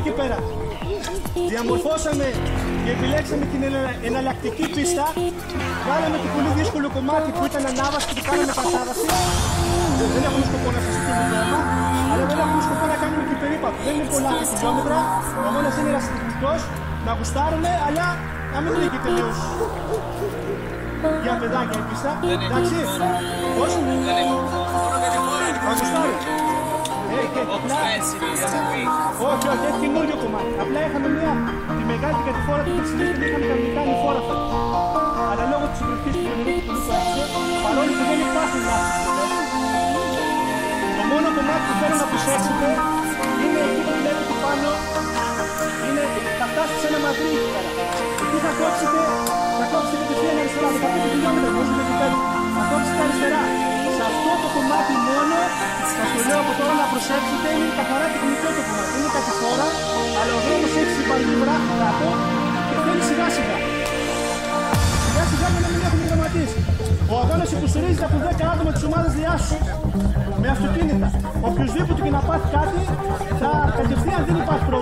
εκεί πέρα. Διαμορφώσαμε και επιλέξαμε την εναλλακτική πίστα. Βγάλαμε το πολύ δύσκολο κομμάτι που ήταν ανάβαση και το κάναμε κατάβαση. Δεν έχουμε σκοπό να σας στείλουμε ακόμα, αλλά δεν έχουμε σκοπό να κάνουμε και περίπατο. Δεν είναι πολλά χιλιόμετρα, ο αγώνας είναι ερασιτεχνικός, να γουστάρουμε, αλλά να μην είναι και τελείως για παιδάκια η πίστα. Εντάξει, πώς? Να γουστάρουμε. Όχι, όχι, έχει καινούριο κομμάτι. Απλά είχαμε τη μεγάλη κατηφόρα του Περσινής και είχαμε κανονικά ανηφόρα. Αλλά λόγω της συντροφής του καινούριου που έφτασε, παρόλο που δεν υπάρχουν λάθος. Το μόνο κομμάτι που θέλω να προσέξετε είναι εκεί που βλέπετε πάνω, θα φτάσετε σε ένα μαδρί εκεί πέρα. Εκεί θα κόψετε κατευθείαν αριστερά, 15 χιλιόμετρα, θα κόψετε αριστερά. Σε αυτό το κομμάτι μόνο, σας το λέω από τώρα να προσέξετε, είναι καθαρά τεχνικό το κομμάτι. Είναι κατηφόρα, αλλά ο δρόμος έχει συμπαραγή βράχη κάτω και θέλει σιγά σιγά. Σιγά σιγά για να μην έχουμε γραμματίσει. Ο αγώνας υποστηρίζεται από 10 άτομα της ομάδας διάσωσης με αυτοκίνητα. Οποιοσδήποτε και να πάθει κάτι, θα κατευθείαν δεν υπάρχει πρόβλημα.